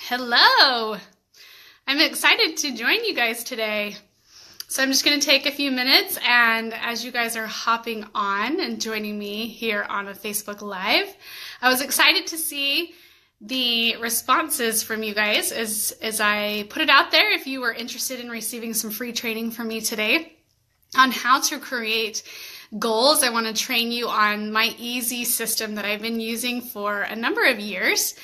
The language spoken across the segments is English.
Hello! I'm excited to join you guys today. So I'm just going to take a few minutes, and as you guys are hopping on and joining me here on a Facebook Live, I was excited to see the responses from you guys as I put it out there. If you were interested in receiving some free training from me today on how to create goals, I want to train you on my easy system that I've been using for a number of years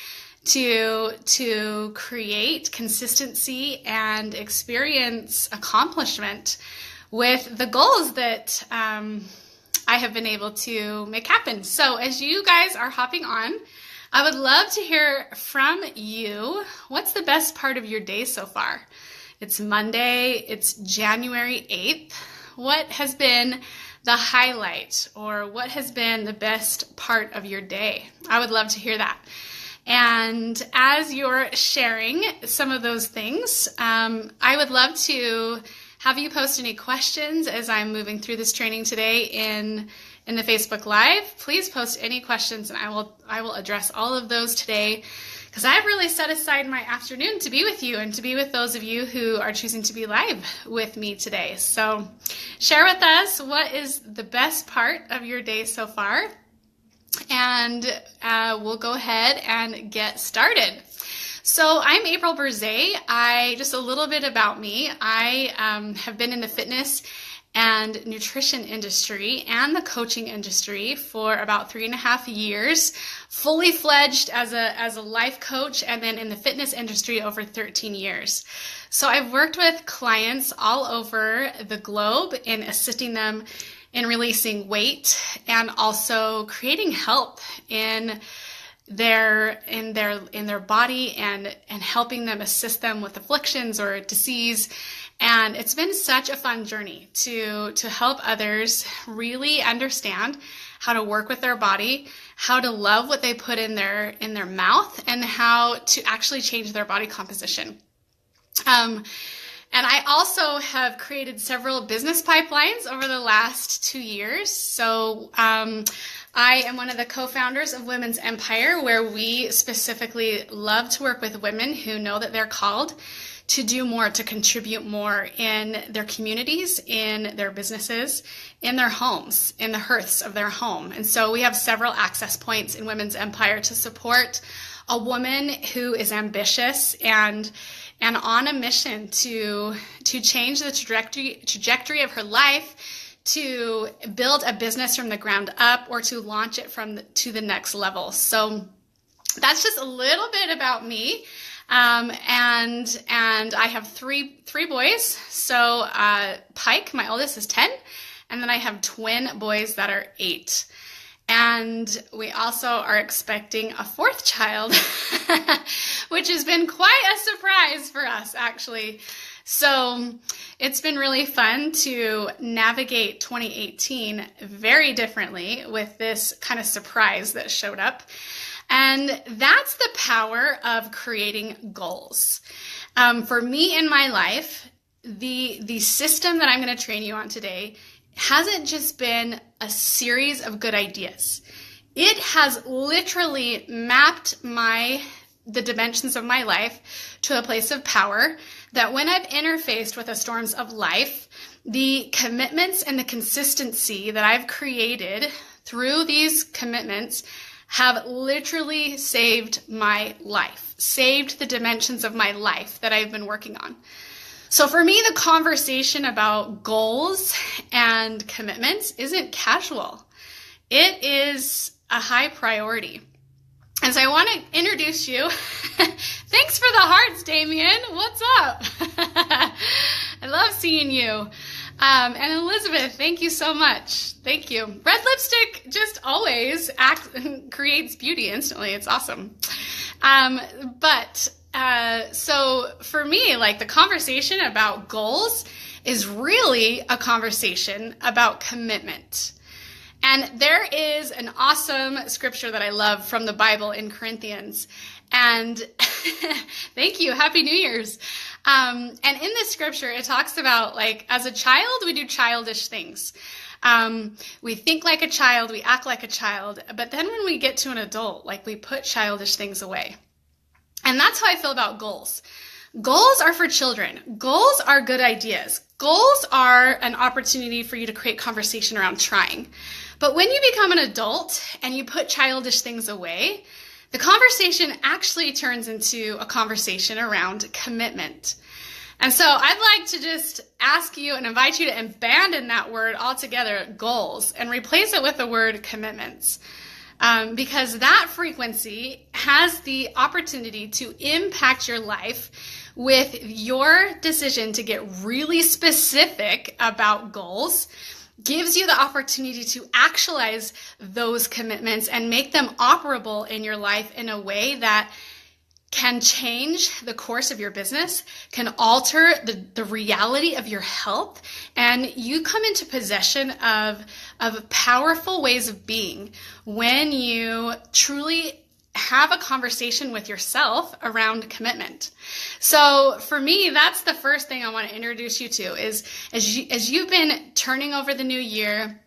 to create consistency and experience accomplishment with the goals that I have been able to make happen. So as you guys are hopping on, I would love to hear from you. What's the best part of your day so far? It's Monday, it's January 8th. What has been the highlight, or what has been the best part of your day? I would love to hear that. And as you're sharing some of those things, I would love to have you post any questions as I'm moving through this training today in the Facebook Live. Please post any questions, and I will address all of those today, because I've really set aside my afternoon to be with you and to be with those of you who are choosing to be live with me today. So share with us, what is the best part of your day so far? And we'll go ahead and get started. So I'm April Berezay. Just a little bit about me. I have been in the fitness and nutrition industry and the coaching industry for about 3.5 years, fully fledged as a life coach, and then in the fitness industry over 13 years. So I've worked with clients all over the globe in assisting them in releasing weight and also creating health in their body and helping them, assist them with afflictions or disease. And it's been such a fun journey to help others really understand how to work with their body, how to love what they put in their mouth, and how to actually change their body composition. And I also have created several business pipelines over the last 2 years. So I am one of the co-founders of Women's Empire, where we specifically love to work with women who know that they're called to do more, to contribute more in their communities, in their businesses, in their homes, in the hearths of their home. And so we have several access points in Women's Empire to support a woman who is ambitious and on a mission to change the trajectory of her life, to build a business from the ground up, or to launch it to the next level. So that's just a little bit about me. And I have three boys. So Pike, my oldest, is 10, and then I have twin boys that are 8. And we also are expecting a 4th child, which has been quite a surprise for us, actually. So it's been really fun to navigate 2018 very differently with this kind of surprise that showed up. And that's the power of creating goals. For me in my life, the system that I'm going to train you on today hasn't just been a series of good ideas. It has literally mapped the dimensions of my life to a place of power that when I've interfaced with the storms of life, the commitments and the consistency that I've created through these commitments have literally saved my life, saved the dimensions of my life that I've been working on. So for me, the conversation about goals and commitments isn't casual. It is a high priority. And so I want to introduce you. Thanks for the hearts, Damien. What's up? I love seeing you. And Elizabeth, thank you so much. Thank you. Red lipstick just always creates beauty instantly. It's awesome. So for me, like, the conversation about goals is really a conversation about commitment. And there is an awesome scripture that I love from the Bible in Corinthians. And thank you. Happy New Year's. And in this scripture, it talks about, like, as a child, we do childish things. We think like a child, we act like a child. But then when we get to an adult, like, we put childish things away. And that's how I feel about goals. Goals are for children. Goals are good ideas. Goals are an opportunity for you to create conversation around trying. But when you become an adult and you put childish things away, the conversation actually turns into a conversation around commitment. And so I'd like to just ask you and invite you to abandon that word altogether, goals, and replace it with the word commitments. Because that frequency has the opportunity to impact your life with your decision to get really specific about goals, gives you the opportunity to actualize those commitments and make them operable in your life in a way that can change the course of your business, can alter the reality of your health, and you come into possession of powerful ways of being when you truly have a conversation with yourself around commitment. So for me, that's the first thing I want to introduce you to is as you've been turning over the new year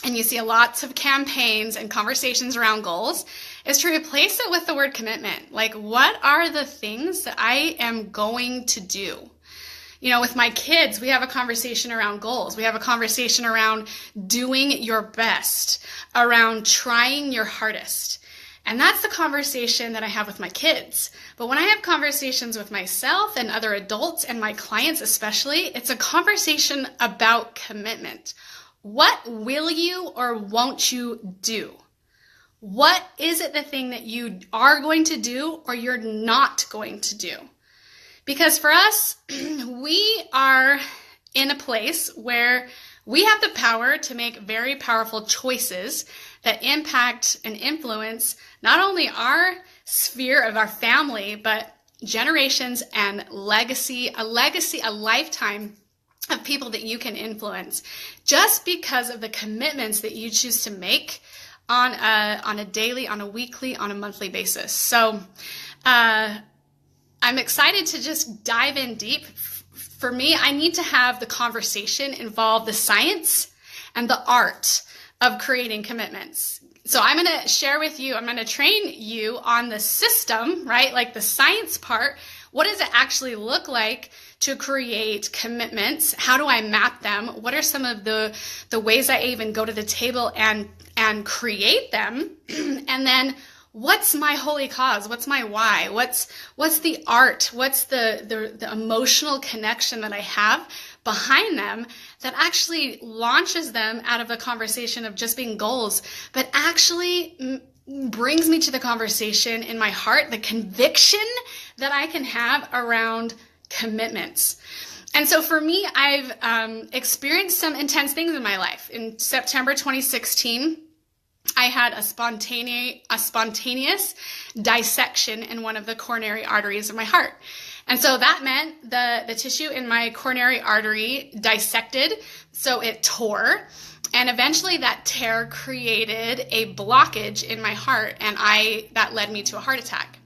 and you see lots of campaigns and conversations around goals, is to replace it with the word commitment. Like, what are the things that I am going to do? You know, with my kids, we have a conversation around goals. We have a conversation around doing your best, around trying your hardest. And that's the conversation that I have with my kids. But when I have conversations with myself and other adults and my clients especially, it's a conversation about commitment. What will you or won't you do? What is it the thing that you are going to do or you're not going to do? Because for us, we are in a place where we have the power to make very powerful choices that impact and influence not only our sphere of our family, but generations and a lifetime of people that you can influence just because of the commitments that you choose to make on a daily, on a weekly, on a monthly basis. So I'm excited to just dive in deep. For me, I need to have the conversation involve the science and the art of creating commitments. So I'm going to share with you, I'm going to train you on the system, right? Like the science part. What does it actually look like to create commitments? How do I map them? What are some of the ways I even go to the table and create them? And then what's my holy cause? What's my why? What's the art? What's the emotional connection that I have behind them that actually launches them out of a conversation of just being goals, but actually brings me to the conversation in my heart, the conviction that I can have around commitments. And so for me, I've experienced some intense things in my life. In September 2016, I had a spontaneous dissection in one of the coronary arteries of my heart. And so that meant the tissue in my coronary artery dissected, so it tore. And eventually that tear created a blockage in my heart, and that led me to a heart attack.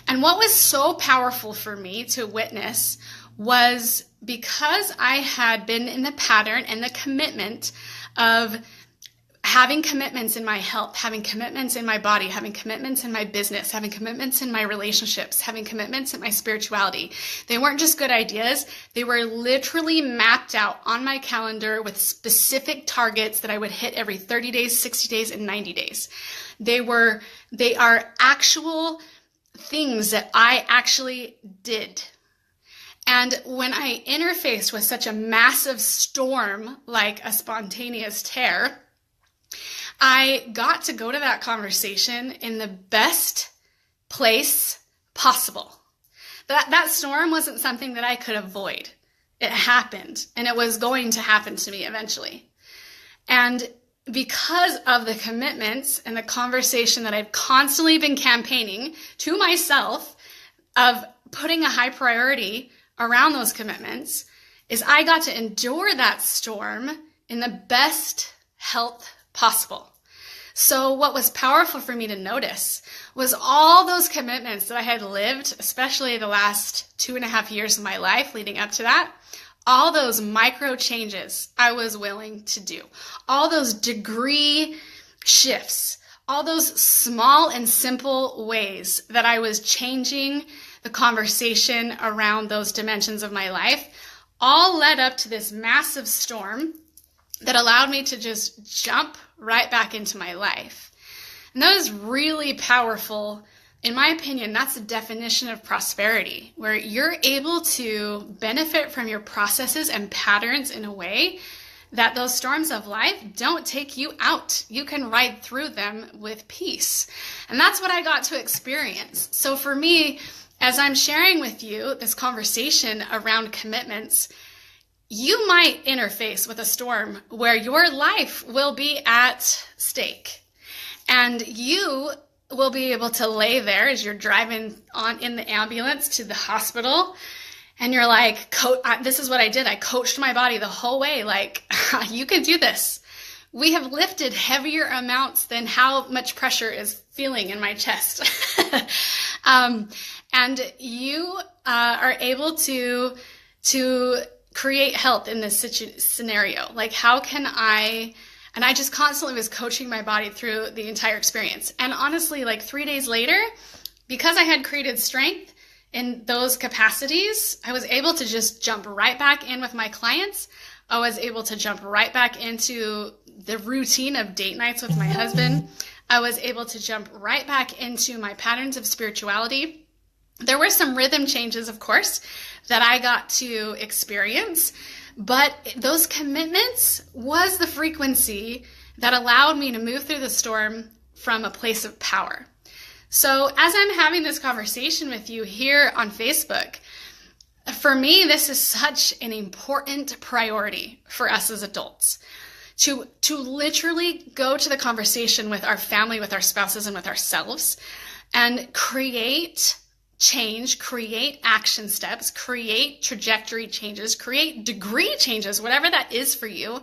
And what was so powerful for me to witness was because I had been in the pattern and the commitment of having commitments in my health, having commitments in my body, having commitments in my business, having commitments in my relationships, having commitments in my spirituality. They weren't just good ideas. They were literally mapped out on my calendar with specific targets that I would hit every 30 days, 60 days, and 90 days. They are actual things that I actually did. And when I interfaced with such a massive storm like a spontaneous tear, I got to go to that conversation in the best place possible. That storm wasn't something that I could avoid. It happened, and it was going to happen to me eventually. And because of the commitments and the conversation that I've constantly been campaigning to myself of putting a high priority around those commitments, is I got to endure that storm in the best health possible. So what was powerful for me to notice was all those commitments that I had lived, especially the last 2.5 years of my life leading up to that, all those micro changes I was willing to do, all those degree shifts, all those small and simple ways that I was changing the conversation around those dimensions of my life all led up to this massive storm that allowed me to just jump right back into my life. And that was really powerful. In my opinion, that's the definition of prosperity, where you're able to benefit from your processes and patterns in a way that those storms of life don't take you out. You can ride through them with peace. And that's what I got to experience. So for me, as I'm sharing with you this conversation around commitments, you might interface with a storm where your life will be at stake. And you will be able to lay there as you're driving on in the ambulance to the hospital. And you're like, this is what I did. I coached my body the whole way. Like, you can do this. We have lifted heavier amounts than how much pressure is feeling in my chest. And you are able to create health in this scenario. Like, how can and I just constantly was coaching my body through the entire experience. And honestly, like 3 days later, because I had created strength in those capacities, I was able to just jump right back in with my clients. I was able to jump right back into the routine of date nights with my husband. I was able to jump right back into my patterns of spirituality. There were some rhythm changes, of course, that I got to experience, but those commitments was the frequency that allowed me to move through the storm from a place of power. So as I'm having this conversation with you here on Facebook, for me, this is such an important priority for us as adults to literally go to the conversation with our family, with our spouses, and with ourselves and create change, create action steps, create trajectory changes, create degree changes, whatever that is for you,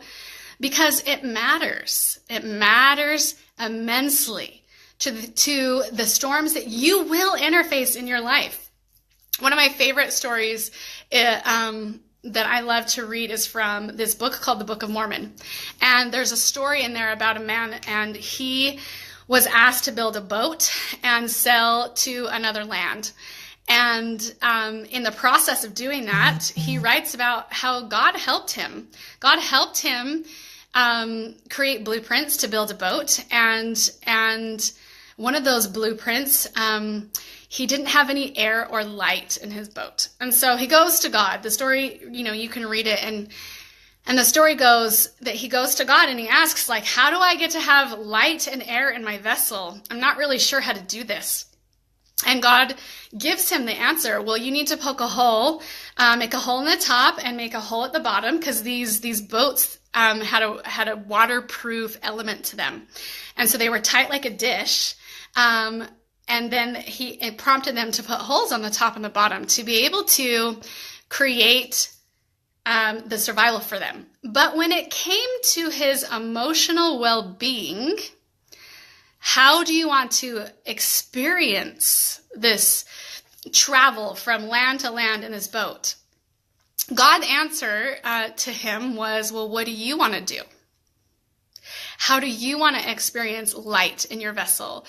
because it matters. It matters immensely to the storms that you will interface in your life. One of my favorite stories that I love to read is from this book called the Book of Mormon. And there's a story in there about a man, and he was asked to build a boat and sail to another land. And in the process of doing that, he writes about how God helped him. God helped him create blueprints to build a boat. And one of those blueprints, he didn't have any air or light in his boat. And so he goes to God. The story, you can read it. And the story goes that he goes to God and he asks, like, how do I get to have light and air in my vessel? I'm not really sure how to do this. And God gives him the answer. Well, you need to poke a hole, make a hole in the top and make a hole at the bottom, because these boats had a waterproof element to them. And so they were tight like a dish. And then it prompted them to put holes on the top and the bottom to be able to create the survival for them. But when it came to his emotional well-being, how do you want to experience this travel from land to land in this boat? God's answer to him was, well, what do you want to do? How do you want to experience light in your vessel?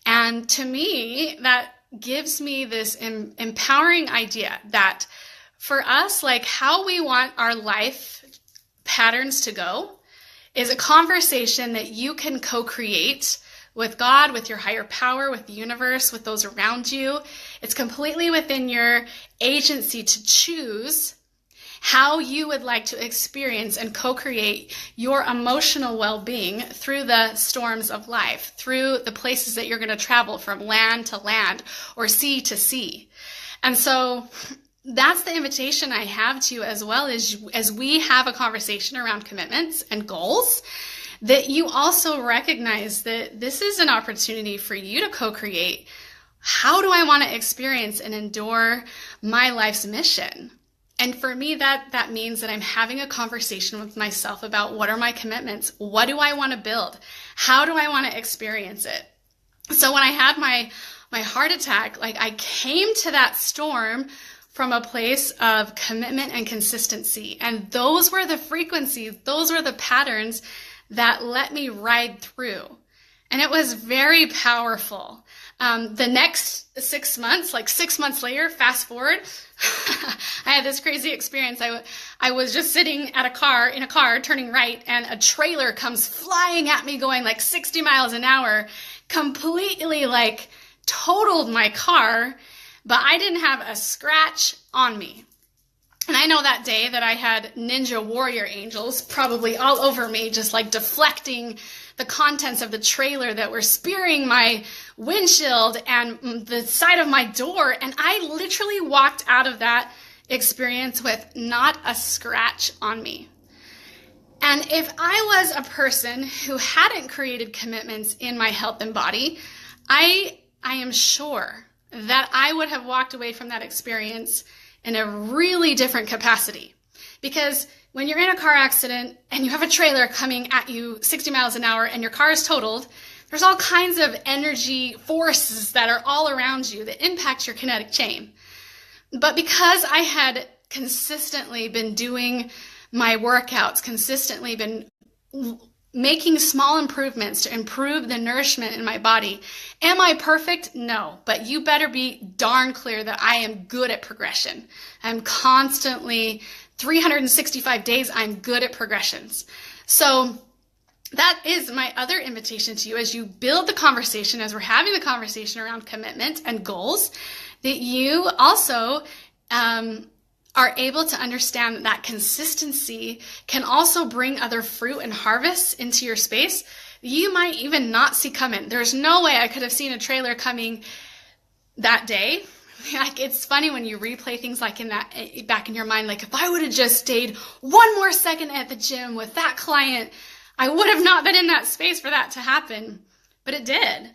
And to me, that gives me this empowering idea that for us, like how we want our life patterns to go is a conversation that you can co-create with God, with your higher power, with the universe, with those around you. It's completely within your agency to choose how you would like to experience and co-create your emotional well-being through the storms of life, through the places that you're going to travel from land to land or sea to sea. And so that's the invitation I have to you, as well as we have a conversation around commitments and goals, that you also recognize that this is an opportunity for you to co-create. How do I want to experience and endure my life's mission? And for me, that means that I'm having a conversation with myself about what are my commitments? What do I want to build? How do I want to experience it? So when I had my heart attack, like I came to that storm from a place of commitment and consistency. And those were the frequencies, those were the patterns that let me ride through. And it was very powerful. The next 6 months, like 6 months later, fast forward, I had this crazy experience. I was just sitting in a car, turning right, and a trailer comes flying at me going like 60 miles an hour, completely like totaled my car, but I didn't have a scratch on me. And I know that day that I had ninja warrior angels probably all over me, just like deflecting the contents of the trailer that were spearing my windshield and the side of my door. And I literally walked out of that experience with not a scratch on me. And if I was a person who hadn't created commitments in my health and body, I am sure that I would have walked away from that experience in a really different capacity. Because when you're in a car accident and you have a trailer coming at you 60 miles an hour and your car is totaled, there's all kinds of energy forces that are all around you that impact your kinetic chain. But because I had consistently been doing my workouts, consistently been making small improvements to improve the nourishment in my body. Am I perfect? No, but you better be darn clear that I am good at progression. I'm constantly, 365 days, I'm good at progressions. So that is my other invitation to you as you build the conversation, as we're having the conversation around commitment and goals, that you also are able to understand that consistency can also bring other fruit and harvests into your space you might even not see coming. There's no way I could have seen a trailer coming that day. Like, it's funny when you replay things like in that back in your mind, like if I would have just stayed one more second at the gym with that client, I would have not been in that space for that to happen, but it did.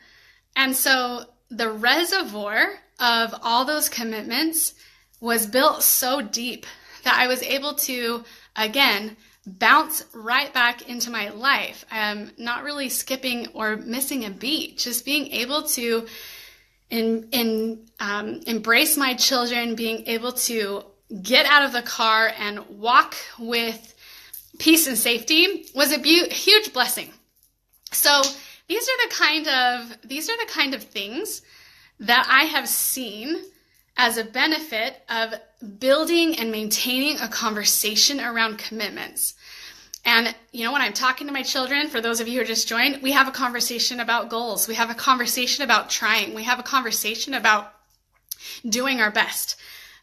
And so the reservoir of all those commitments was built so deep that I was able to, again, bounce right back into my life. Not really skipping or missing a beat, just being able to embrace my children, being able to get out of the car and walk with peace and safety was a huge blessing. So these are the kind of things that I have seen as a benefit of building and maintaining a conversation around commitments. And, when I'm talking to my children, for those of you who just joined, we have a conversation about goals. We have a conversation about trying. We have a conversation about doing our best.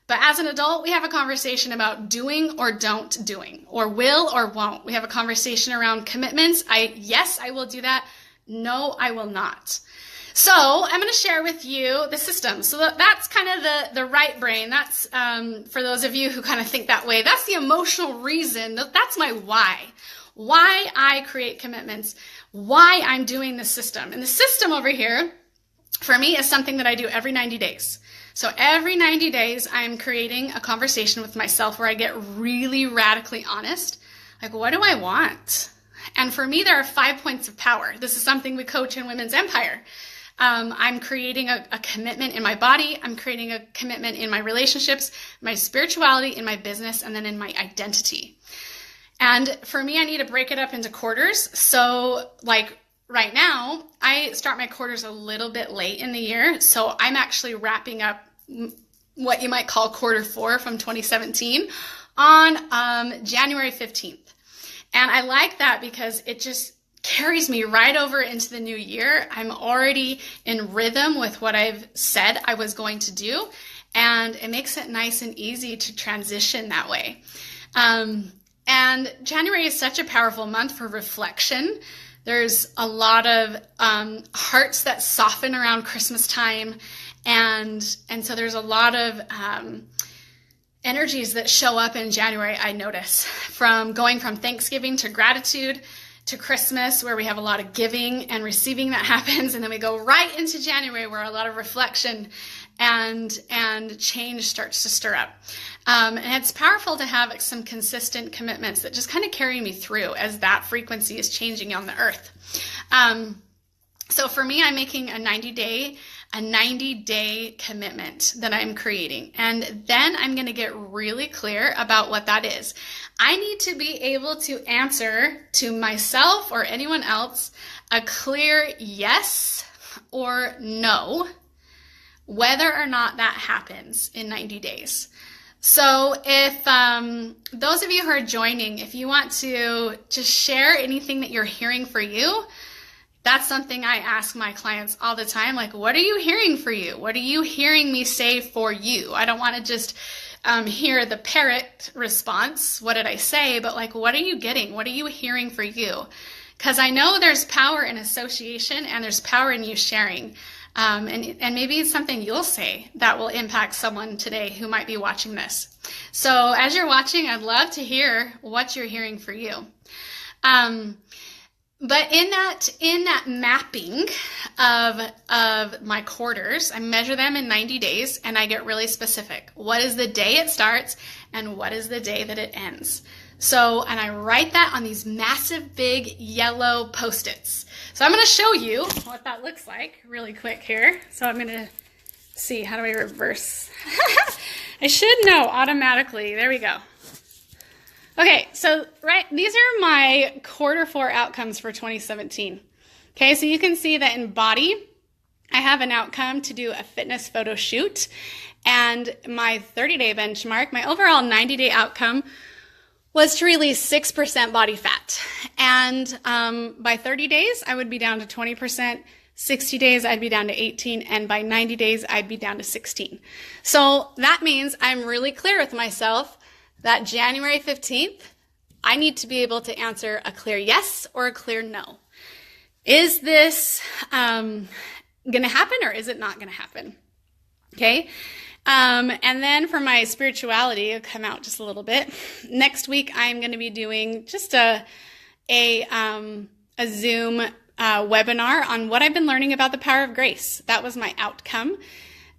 But as an adult, we have a conversation about doing or don't doing, or will or won't. We have a conversation around commitments. Yes, I will do that. No, I will not. So I'm going to share with you the system. So that's kind of the right brain. That's for those of you who kind of think that way. That's the emotional reason. That's my why I create commitments, why I'm doing the system. And the system over here, for me, is something that I do every 90 days. So every 90 days, I'm creating a conversation with myself where I get really radically honest. Like, what do I want? And for me, there are 5 points of power. This is something we coach in Women's Empire. I'm creating a commitment in my body. I'm creating a commitment in my relationships, my spirituality, in my business, and then in my identity. And for me, I need to break it up into quarters. So like right now, I start my quarters a little bit late in the year. So I'm actually wrapping up what you might call quarter 4 from 2017 on January 15th. And I like that because it just carries me right over into the new year. I'm already in rhythm with what I've said I was going to do, and it makes it nice and easy to transition that way. And January is such a powerful month for reflection. There's a lot of hearts that soften around Christmas time, and so there's a lot of energies that show up in January, I notice, from going from Thanksgiving to gratitude to Christmas, where we have a lot of giving and receiving that happens, and then we go right into January, where a lot of reflection and change starts to stir up. And it's powerful to have some consistent commitments that just kind of carry me through as that frequency is changing on the earth. So for me, I'm making a 90-day a 90-day commitment that I'm creating. And then I'm going to get really clear about what that is. I need to be able to answer to myself or anyone else a clear yes or no, whether or not that happens in 90 days. So if those of you who are joining, if you want to just share anything that you're hearing for you, that's something I ask my clients all the time. Like, what are you hearing for you? What are you hearing me say for you? I don't want to just hear the parrot response. What did I say? But like, what are you getting? What are you hearing for you? Because I know there's power in association and there's power in you sharing. And maybe it's something you'll say that will impact someone today who might be watching this. So as you're watching, I'd love to hear what you're hearing for you. But in that mapping of my quarters, I measure them in 90 days and I get really specific. What is the day it starts and what is the day that it ends? So, and I write that on these massive big yellow Post-its. So I'm going to show you what that looks like really quick here. So I'm going to see, how do I reverse? I should know automatically. There we go. Okay, so these are my Q4 outcomes for 2017. Okay, so you can see that in body, I have an outcome to do a fitness photo shoot. And my 30-day benchmark, my overall 90-day outcome was to release 6% body fat. And by 30 days, I would be down to 20%. 60 days, I'd be down to 18. And by 90 days, I'd be down to 16. So that means I'm really clear with myself that January 15th, I need to be able to answer a clear yes or a clear no. Is this going to happen or is it not going to happen? Okay. And then for my spirituality, I'll come out just a little bit. Next week, I'm going to be doing just a Zoom webinar on what I've been learning about the power of grace. That was my outcome,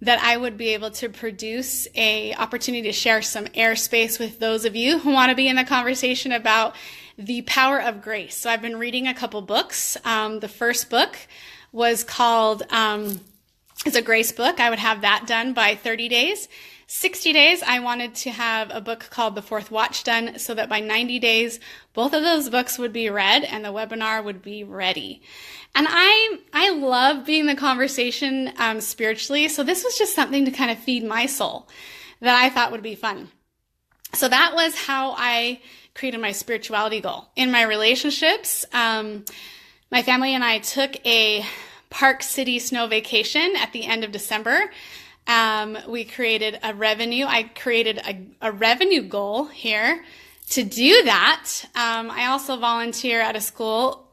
that I would be able to produce a opportunity to share some airspace with those of you who want to be in the conversation about the power of grace. So I've been reading a couple books. The first book was called, it's a grace book. I would have that done by 30 days. 60 days, I wanted to have a book called The Fourth Watch done so that by 90 days, both of those books would be read and the webinar would be ready. And I love being the conversation spiritually, so this was just something to kind of feed my soul that I thought would be fun. So that was how I created my spirituality goal. In my relationships, my family and I took a Park City snow vacation at the end of December. We created a revenue. I created a revenue goal here to do that. I also volunteer at a school.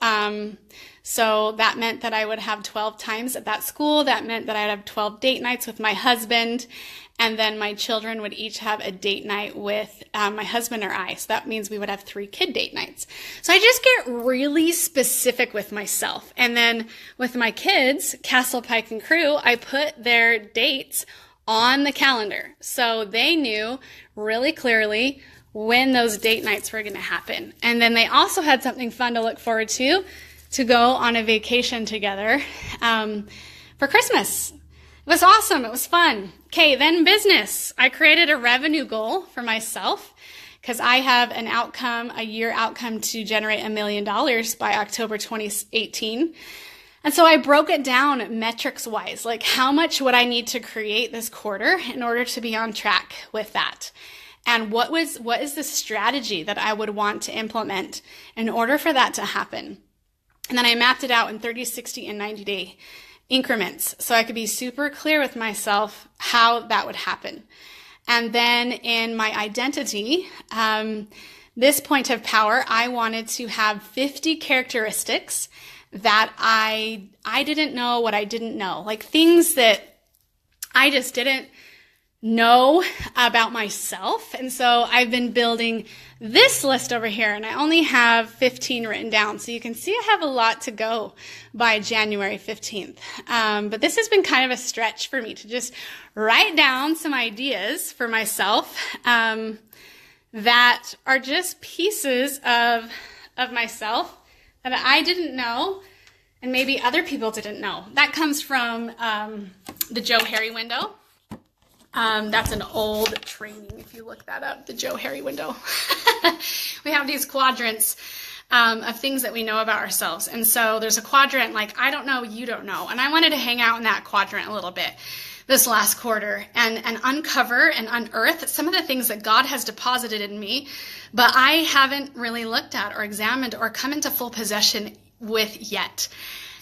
So that meant that I would have 12 times at that school. That meant that I'd have 12 date nights with my husband. And then my children would each have a date night with my husband or I. So that means we would have 3 kid date nights. So I just get really specific with myself. And then with my kids, Castle, Pike, and Crew, I put their dates on the calendar. So they knew really clearly when those date nights were going to happen. And then they also had something fun to look forward to go on a vacation together for Christmas. It was awesome. It was fun. Okay, then business. I created a revenue goal for myself because I have an outcome, a year outcome to generate $1 million by October 2018. And so I broke it down metrics wise, like how much would I need to create this quarter in order to be on track with that? And what is the strategy that I would want to implement in order for that to happen? And then I mapped it out in 30, 60, and 90-day increments so I could be super clear with myself how that would happen. And then in my identity, this point of power, I wanted to have 50 characteristics that I didn't know what I didn't know, like things that I just didn't know about myself. And so I've been building this list over here, and I only have 15 written down. So you can see I have a lot to go by January 15th. But this has been kind of a stretch for me to just write down some ideas for myself that are just pieces of myself that I didn't know and maybe other people didn't know. That comes from the Joe Harry window. That's an old training, if you look that up, the Joe Harry window. We have these quadrants of things that we know about ourselves. And so there's a quadrant like, I don't know, you don't know. And I wanted to hang out in that quadrant a little bit this last quarter and uncover and unearth some of the things that God has deposited in me, but I haven't really looked at or examined or come into full possession with yet.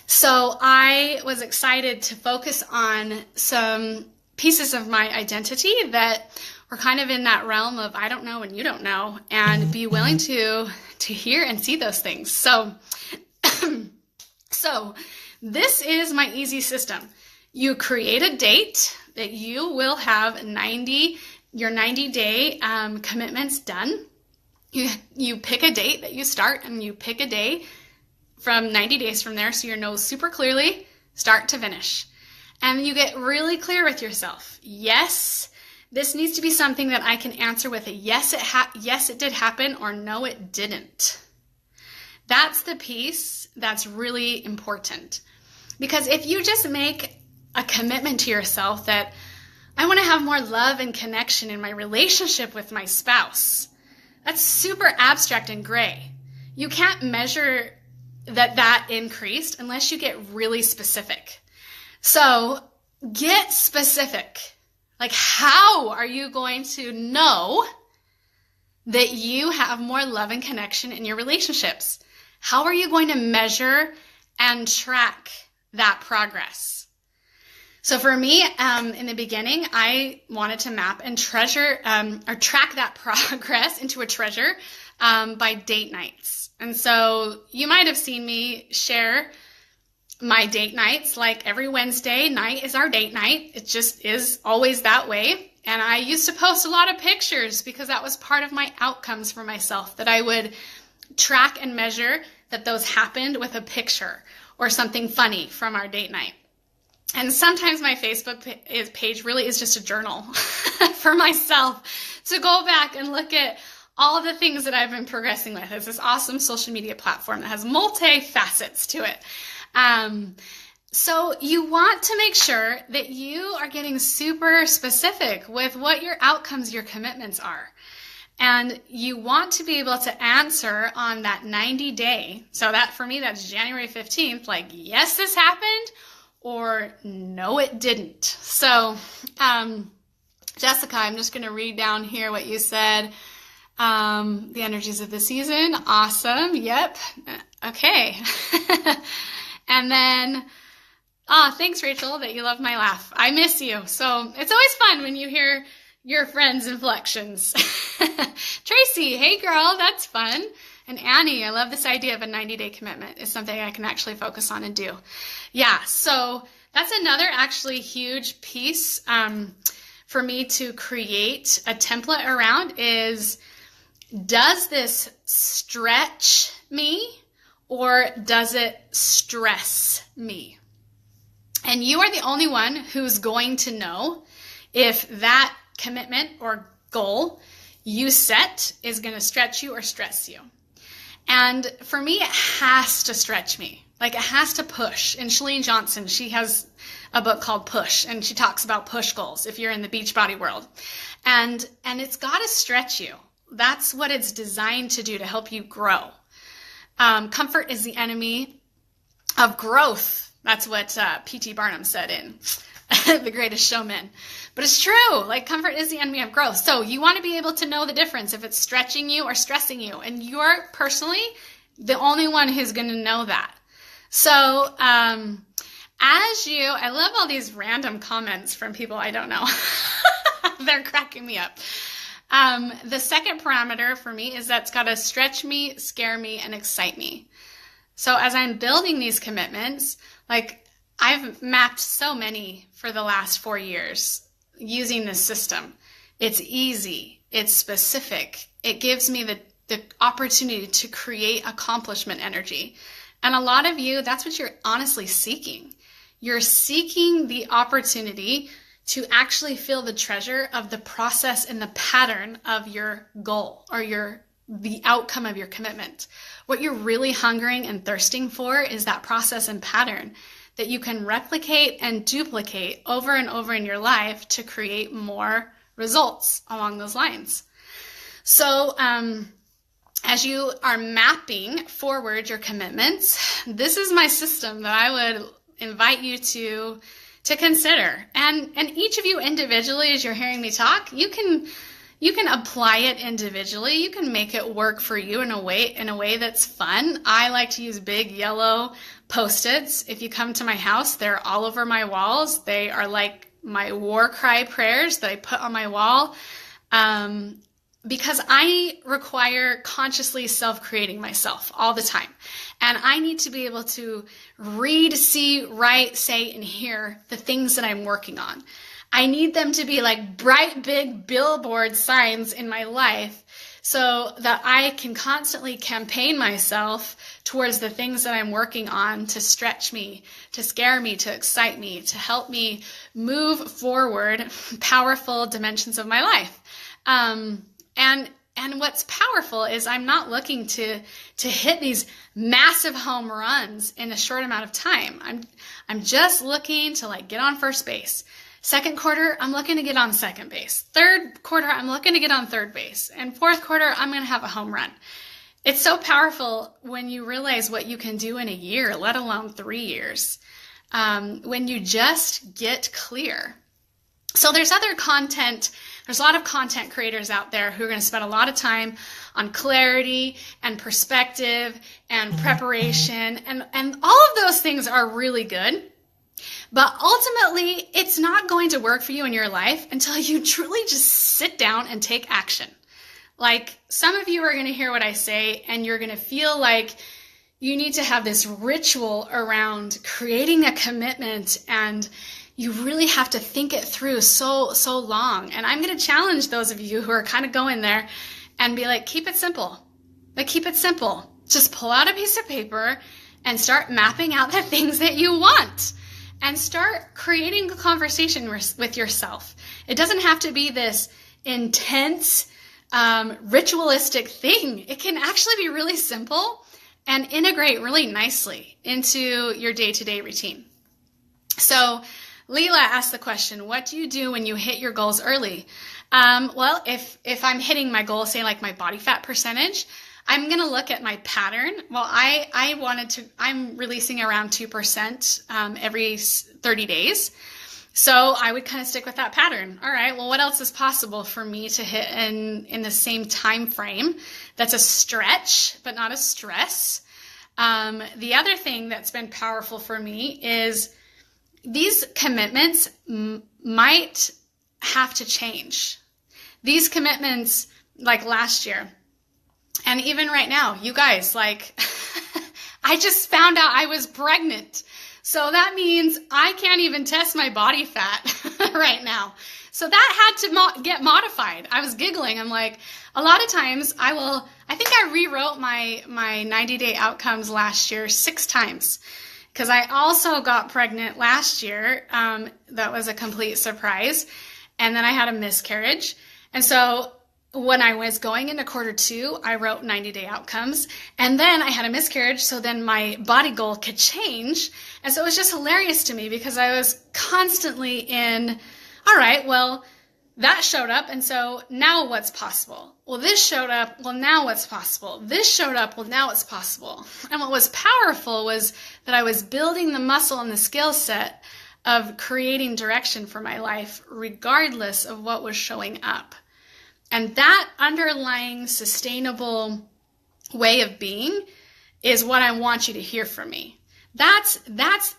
So I was excited to focus on some pieces of my identity that were kind of in that realm of I don't know and you don't know, and be willing to hear and see those things. So, so this is my easy system. You create a date that you will have your 90-day commitments done. You pick a date that you start, and you pick a day from 90 days from there, so you know super clearly start to finish. And you get really clear with yourself. Yes, this needs to be something that I can answer with a yes, it did happen, or no, it didn't. That's the piece that's really important. Because if you just make a commitment to yourself that I want to have more love and connection in my relationship with my spouse, that's super abstract and gray. You can't measure that increased unless you get really specific. So get specific. Like, how are you going to know that you have more love and connection in your relationships? How are you going to measure and track that progress? So for me, in the beginning, I wanted to map and treasure or track that progress into a treasure by date nights. And so you might have seen me share my date nights, like every Wednesday night is our date night. It just is always that way. And I used to post a lot of pictures because that was part of my outcomes for myself, that I would track and measure that those happened with a picture or something funny from our date night. And sometimes my Facebook page really is just a journal for myself to go back and look at all the things that I've been progressing with. It's this awesome social media platform that has multi-facets to it. So you want to make sure that you are getting super specific with what your outcomes, your commitments are. And you want to be able to answer on that 90-day. So that for me, that's January 15th, like, yes, this happened, or no, it didn't. So, Jessica, I'm just going to read down here what you said. The energies of the season. Awesome. Yep. Okay. And then, thanks, Rachel, that you love my laugh. I miss you. So it's always fun when you hear your friends' inflections. Tracy, hey girl, that's fun. And Annie, I love this idea of a 90-day commitment. It's something I can actually focus on and do. Yeah, so that's another actually huge piece for me to create a template around is, does this stretch me or does it stress me? And you are the only one who's going to know if that commitment or goal you set is going to stretch you or stress you. And for me, it has to stretch me. Like, it has to push. And Chalene Johnson, she has a book called Push, and she talks about push goals if you're in the Beachbody world. And it's got to stretch you. That's what it's designed to do, to help you grow. Comfort is the enemy of growth. That's what P.T. Barnum said in The Greatest Showman. But it's true. Like, comfort is the enemy of growth. So you want to be able to know the difference if it's stretching you or stressing you. And you're personally the only one who's going to know that. So I love all these random comments from people I don't know. They're cracking me up. The second parameter for me is that's got to stretch me, scare me, and excite me. So as I'm building these commitments, like, I've mapped so many for the last 4 years using this system. It's easy. It's specific. It gives me the opportunity to create accomplishment energy. And a lot of you, that's what you're honestly seeking. You're seeking the opportunity to actually feel the treasure of the process and the pattern of your goal or your the outcome of your commitment. What you're really hungering and thirsting for is that process and pattern that you can replicate and duplicate over and over in your life to create more results along those lines. So, as you are mapping forward your commitments, this is my system that I would invite you to consider. And each of you individually, as you're hearing me talk, you can apply it individually. You can make it work for you in a way that's fun. I like to use big yellow Post-its. If you come to my house, they're all over my walls. They are like my war cry prayers that I put on my wall. Because I require consciously self-creating myself all the time. And I need to be able to read, see, write, say, and hear the things that I'm working on. I need them to be like bright, big billboard signs in my life so that I can constantly campaign myself towards the things that I'm working on to stretch me, to scare me, to excite me, to help me move forward powerful dimensions of my life. And what's powerful is I'm not looking to hit these massive home runs in a short amount of time. I'm just looking to like get on first base. Second quarter, I'm looking to get on second base. Third quarter, I'm looking to get on third base. And fourth quarter, I'm going to have a home run. It's so powerful when you realize what you can do in a year, let alone 3 years, when you just get clear. So there's other content. There's a lot of content creators out there who are going to spend a lot of time on clarity and perspective and preparation. And all of those things are really good. But ultimately, it's not going to work for you in your life until you truly just sit down and take action. Like some of you are going to hear what I say and you're going to feel like you need to have this ritual around creating a commitment, and you really have to think it through so long. And I'm going to challenge those of you who are kind of going there and be like, keep it simple. Like, keep it simple. Just pull out a piece of paper and start mapping out the things that you want and start creating a conversation with yourself. It doesn't have to be this intense, ritualistic thing. It can actually be really simple and integrate really nicely into your day-to-day routine. So Leela asked the question, what do you do when you hit your goals early? Well, if I'm hitting my goal, say like my body fat percentage, I'm going to look at my pattern. Well, I'm releasing around 2% every 30 days. So I would kind of stick with that pattern. All right, well, what else is possible for me to hit in the same time frame? That's a stretch, but not a stress. The other thing that's been powerful for me is these commitments might have to change. These commitments, like last year, and even right now, you guys, like, I just found out I was pregnant. So that means I can't even test my body fat right now. So that had to get modified. I was giggling. I'm like, a lot of times I think I rewrote my 90-day outcomes last year 6 times. Because I also got pregnant last year. That was a complete surprise. And then I had a miscarriage. And so when I was going into quarter 2, I wrote 90-day outcomes. And then I had a miscarriage, so then my body goal could change. And so it was just hilarious to me because I was constantly in, all right, well, that showed up, and so now what's possible? Well, this showed up, well, now what's possible? This showed up, well, now what's possible? And what was powerful was that I was building the muscle and the skill set of creating direction for my life regardless of what was showing up. And that underlying sustainable way of being is what I want you to hear from me. That's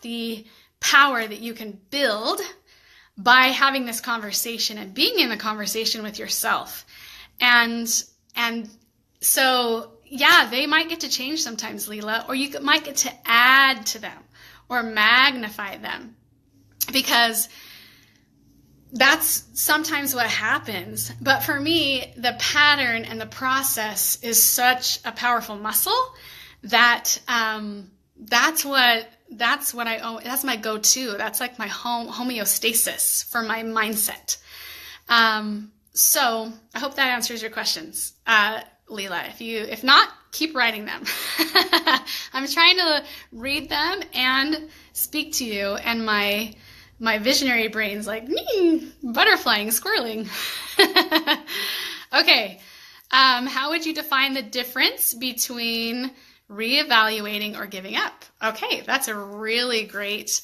the power that you can build by having this conversation and being in the conversation with yourself. And so, yeah, they might get to change sometimes, Leela, or you might get to add to them or magnify them, because that's sometimes what happens. But for me, the pattern and the process is such a powerful muscle that that's my go-to. That's like my homeostasis for my mindset. So I hope that answers your questions. Leela. If not, keep writing them. I'm trying to read them and speak to you, and my visionary brain's like, butterflying, squirreling. Okay. How would you define the difference between reevaluating or giving up? Okay, that's a really great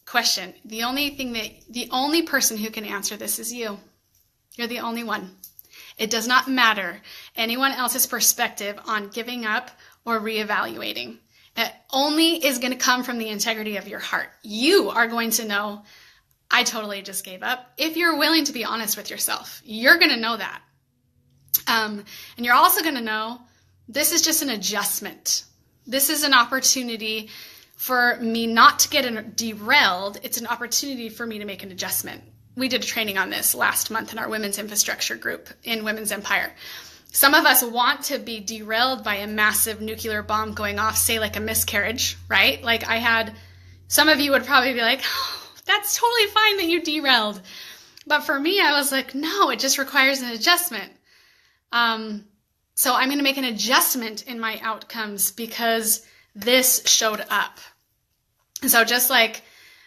question. The only person who can answer this is you. You're the only one. It does not matter anyone else's perspective on giving up or reevaluating. It only is going to come from the integrity of your heart. You are going to know, I totally just gave up. If you're willing to be honest with yourself, you're going to know that. And you're also going to know this is just an adjustment. This is an opportunity for me not to get derailed. It's an opportunity for me to make an adjustment. We did a training on this last month in our women's infrastructure group in Women's Empire. Some of us want to be derailed by a massive nuclear bomb going off, say like a miscarriage, right? Like some of you would probably be like, oh, that's totally fine that you derailed. But for me, I was like, no, it just requires an adjustment. So I'm going to make an adjustment in my outcomes because this showed up. And so just like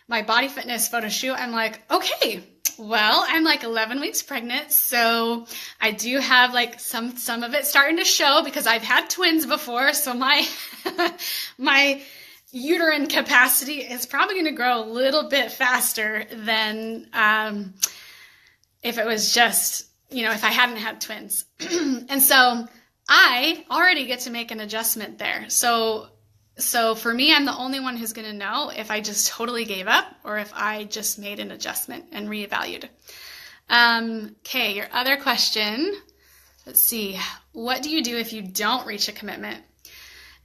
my body fitness photo shoot, I'm like, okay, well, I'm like 11 weeks pregnant. So I do have like some of it starting to show because I've had twins before. So my uterine capacity is probably going to grow a little bit faster than, if it was just, if I hadn't had twins. And so I already get to make an adjustment there. So for me, I'm the only one who's going to know if I just totally gave up or if I just made an adjustment and reevaluated. Okay, your other question. Let's see. What do you do if you don't reach a commitment?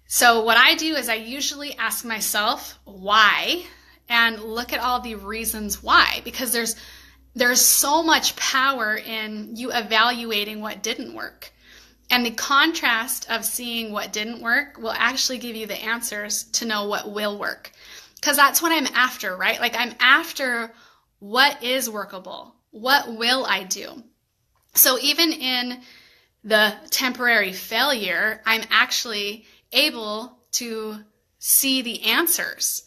So what I do is I usually ask myself why and look at all the reasons why, because there's so much power in you evaluating what didn't work. And the contrast of seeing what didn't work will actually give you the answers to know what will work. Because that's what I'm after, right? Like I'm after what is workable. What will I do? So even in the temporary failure, I'm actually able to see the answers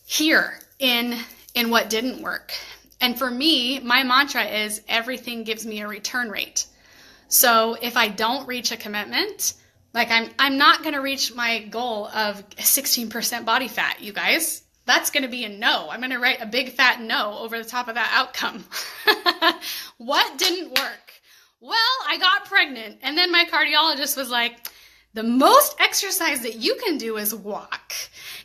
here in what didn't work. And for me, my mantra is everything gives me a return rate. So if I don't reach a commitment, like I'm not going to reach my goal of 16% body fat, you guys. That's going to be a no. I'm going to write a big fat no over the top of that outcome. What didn't work? Well, I got pregnant. And then my cardiologist was like, the most exercise that you can do is walk,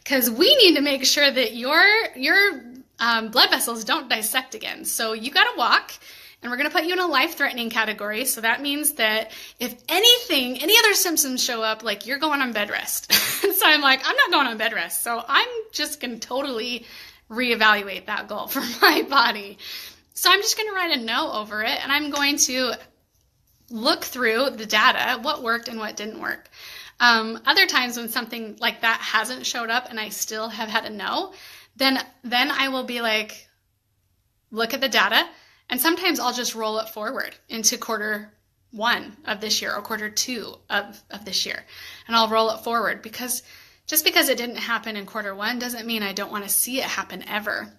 because we need to make sure that your blood vessels don't dissect again. So you got to walk. And we're going to put you in a life-threatening category. So that means that if any other symptoms show up, like you're going on bed rest. So I'm like, I'm not going on bed rest. So I'm just going to totally reevaluate that goal for my body. So I'm just going to write a no over it. And I'm going to look through the data, what worked and what didn't work. Other times when something like that hasn't showed up and I still have had a no, then I will be like, look at the data. And sometimes I'll just roll it forward into quarter 1 of this year or quarter 2 of this year. And I'll roll it forward because just because it didn't happen in quarter 1 doesn't mean I don't want to see it happen ever.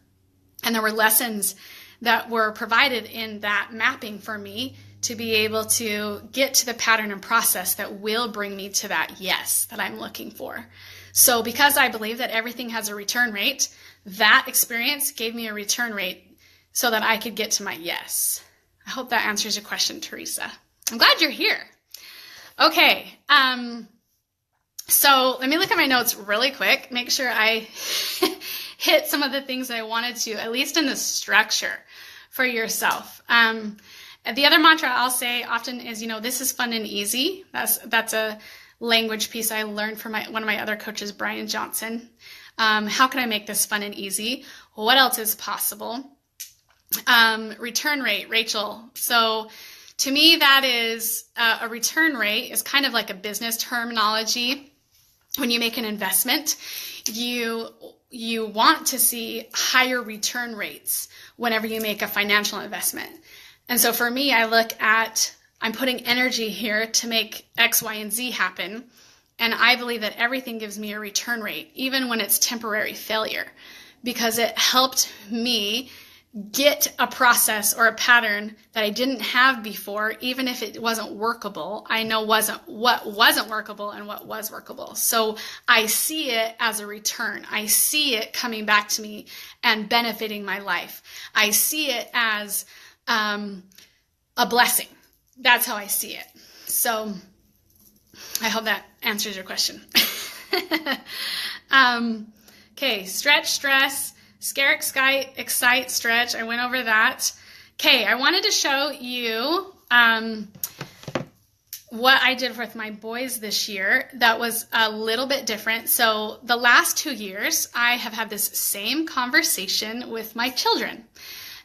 And there were lessons that were provided in that mapping for me to be able to get to the pattern and process that will bring me to that yes that I'm looking for. So because I believe that everything has a return rate, that experience gave me a return rate so that I could get to my yes. I hope that answers your question, Teresa. I'm glad you're here. Okay, so let me look at my notes really quick, make sure I hit some of the things I wanted to, at least in the structure for yourself. The other mantra I'll say often is, this is fun and easy. That's a language piece I learned from one of my other coaches, Brian Johnson. How can I make this fun and easy? What else is possible? Return rate, Rachel. So to me, that is a return rate is kind of like a business terminology. When you make an investment, you want to see higher return rates whenever you make a financial investment. And so for me, I look at I'm putting energy here to make X, Y, and Z happen. And I believe that everything gives me a return rate, even when it's temporary failure, because it helped me get a process or a pattern that I didn't have before. Even if it wasn't workable, I know what wasn't workable and what was workable. So I see it as a return. I see it coming back to me and benefiting my life. I see it as a blessing. That's how I see it. So I hope that answers your question. Okay, stretch, stress, scare, excite, stretch. I went over that. Okay, I wanted to show you what I did with my boys this year that was a little bit different. So the last 2 years, I have had this same conversation with my children.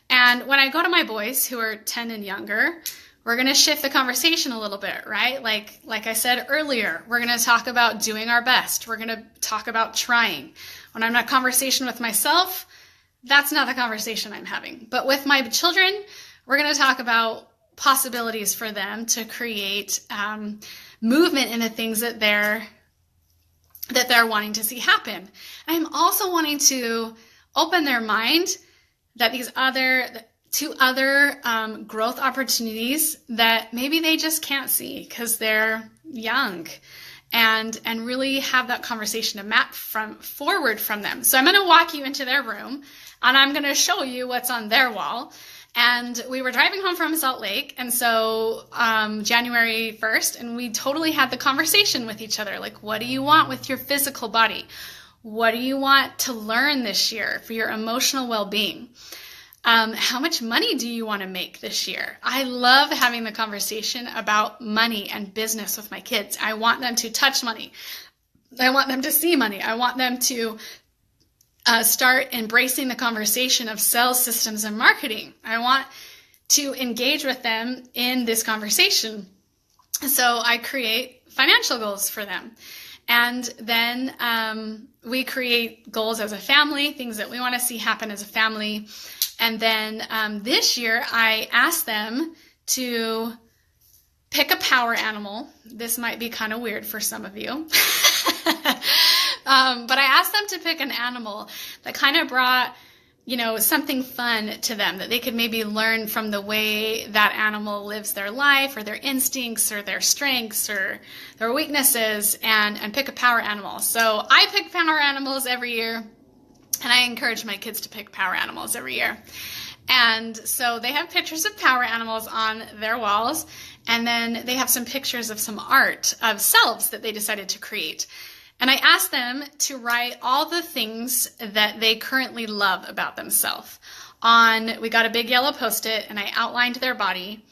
And when I go to my boys who are 10 and younger, we're going to shift the conversation a little bit, right? Like I said earlier, we're going to talk about doing our best. We're going to talk about trying. When I'm in a conversation with myself, that's not the conversation I'm having. But with my children, we're going to talk about possibilities for them to create movement in the things that they're wanting to see happen. I'm also wanting to open their mind that these two other growth opportunities that maybe they just can't see because they're young, and really have that conversation to map forward from them. So I'm going to walk you into their room and I'm going to show you what's on their wall. And we were driving home from Salt Lake, and so January 1st, and we totally had the conversation with each other. Like, what do you want with your physical body? What do you want to learn this year for your emotional well-being? How much money do you want to make this year? I love having the conversation about money and business with my kids. I want them to touch money. I want them to see money. I want them to start embracing the conversation of sales systems and marketing. I want to engage with them in this conversation. So I create financial goals for them. And then we create goals as a family, things that we want to see happen as a family. And then this year, I asked them to pick a power animal. This might be kind of weird for some of you. But I asked them to pick an animal that kind of brought, something fun to them, that they could maybe learn from the way that animal lives their life, or their instincts, or their strengths, or their weaknesses, and pick a power animal. So I pick power animals every year. And I encourage my kids to pick power animals every year. And so they have pictures of power animals on their walls. And then they have some pictures of some art of selves that they decided to create. And I asked them to write all the things that they currently love about themselves. We got a big yellow Post-it, and I outlined their body.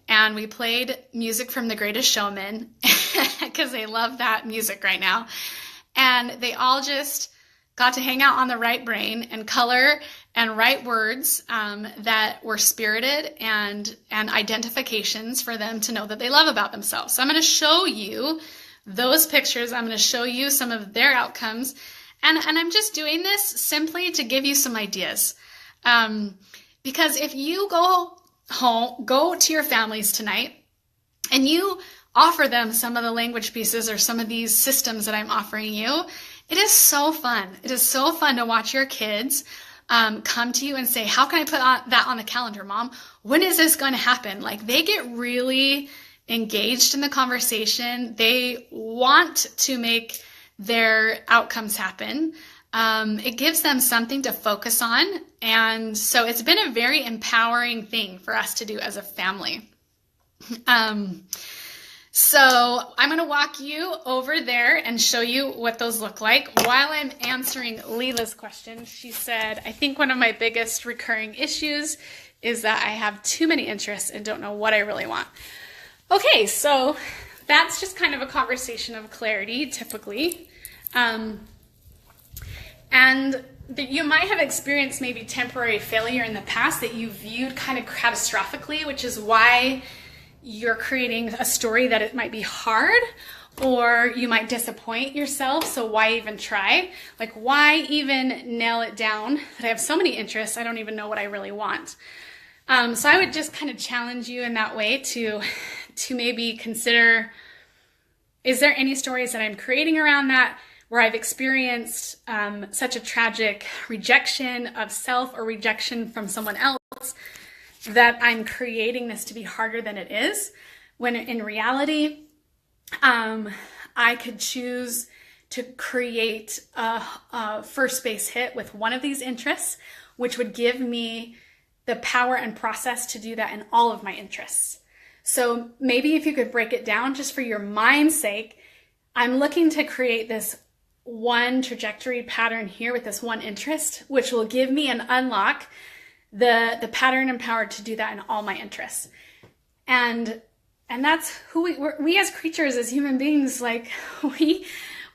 And we played music from The Greatest Showman because they love that music right now. And they all just got to hang out on the right brain and color and write words that were spirited and identifications for them to know that they love about themselves. So I'm going to show you those pictures. I'm going to show you some of their outcomes. And I'm just doing this simply to give you some ideas. Because if you go to your families tonight and you offer them some of the language pieces or some of these systems that I'm offering you, it is so fun. It is so fun to watch your kids come to you and say, how can I put that on the calendar, Mom? When is this going to happen? Like, they get really engaged in the conversation. They want to make their outcomes happen. It gives them something to focus on. And so it's been a very empowering thing for us to do as a family. So I'm going to walk you over there and show you what those look like. While I'm answering Leela's question, she said, I think one of my biggest recurring issues is that I have too many interests and don't know what I really want. Okay, so that's just kind of a conversation of clarity, typically. And you might have experienced maybe temporary failure in the past that you viewed kind of catastrophically, which is why you're creating a story that it might be hard, or you might disappoint yourself. So why even try? Like, why even nail it down that I have so many interests, I don't even know what I really want. So I would just kind of challenge you in that way to to maybe consider, is there any stories that I'm creating around that where I've experienced such a tragic rejection of self or rejection from someone else that I'm creating this to be harder than it is, when in reality, I could choose to create a first base hit with one of these interests, which would give me the power and process to do that in all of my interests. So maybe if you could break it down just for your mind's sake, I'm looking to create this one trajectory pattern here with this one interest, which will give me and unlock the pattern and power to do that in all my interests. And that's who we as creatures, as human beings, like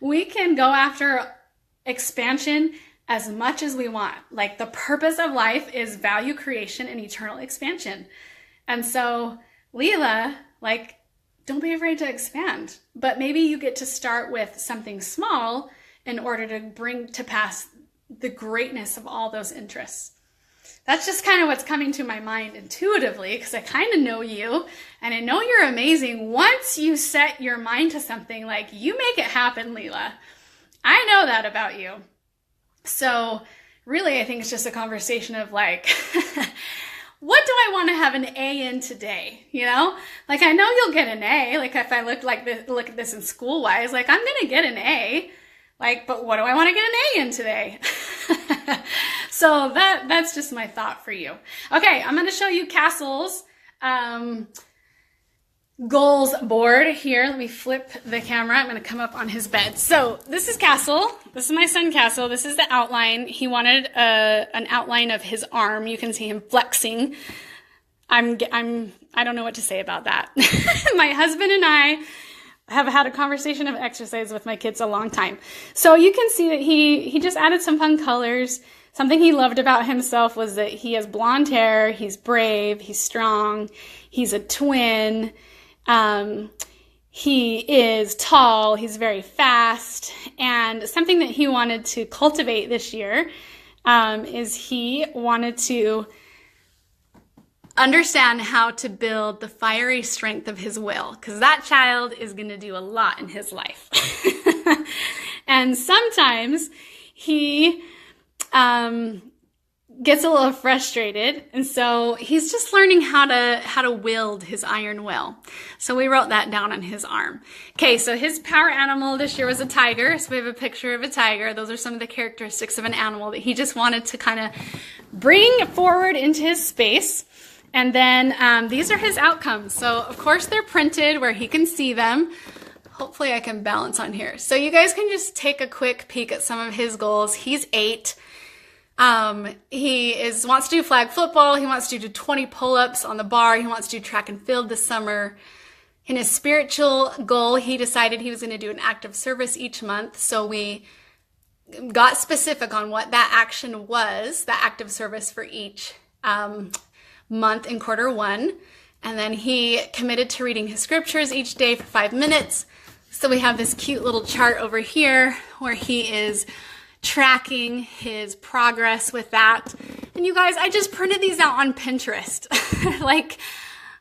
we can go after expansion as much as we want. Like, the purpose of life is value creation and eternal expansion. And so, Leela, like, don't be afraid to expand. But maybe you get to start with something small in order to bring to pass the greatness of all those interests. That's just kind of what's coming to my mind intuitively, because I kind of know you, and I know you're amazing. Once you set your mind to something, like, you make it happen, Leela. I know that about you. So really, I think it's just a conversation of like, what do I want to have an A in today? You know, like, I know you'll get an A. Like, if I look at this in school wise, like, I'm going to get an A. Like, but what do I want to get an A in today? So that's just my thought for you. Okay, I'm going to show you Castle's goals board here. Let me flip the camera. I'm going to come up on his bed. So this is Castle. This is my son Castle. This is the outline. He wanted an outline of his arm. You can see him flexing. I don't know what to say about that. My husband and I have had a conversation of exercise with my kids a long time. So you can see that he just added some fun colors. Something he loved about himself was that he has blonde hair, he's brave, he's strong, he's a twin, he is tall, he's very fast, and something that he wanted to cultivate this year is he wanted to understand how to build the fiery strength of his will, because that child is going to do a lot in his life. And sometimes he gets a little frustrated, and so he's just learning how to wield his iron will. So we wrote that down on his arm. Okay, so his power animal this year was a tiger. So we have a picture of a tiger. Those are some of the characteristics of an animal that he just wanted to kind of bring forward into his space. And then these are his outcomes. So of course they're printed where he can see them. Hopefully I can balance on here. So you guys can just take a quick peek at some of his goals. He's 8. He wants to do flag football. He wants to do 20 pull-ups on the bar. He wants to do track and field this summer. In his spiritual goal, he decided he was going to do an act of service each month. So we got specific on what that action was, the act of service for each month in quarter 1. And then he committed to reading his scriptures each day for 5 minutes. So we have this cute little chart over here where he is tracking his progress with that. And you guys, I just printed these out on Pinterest. Like,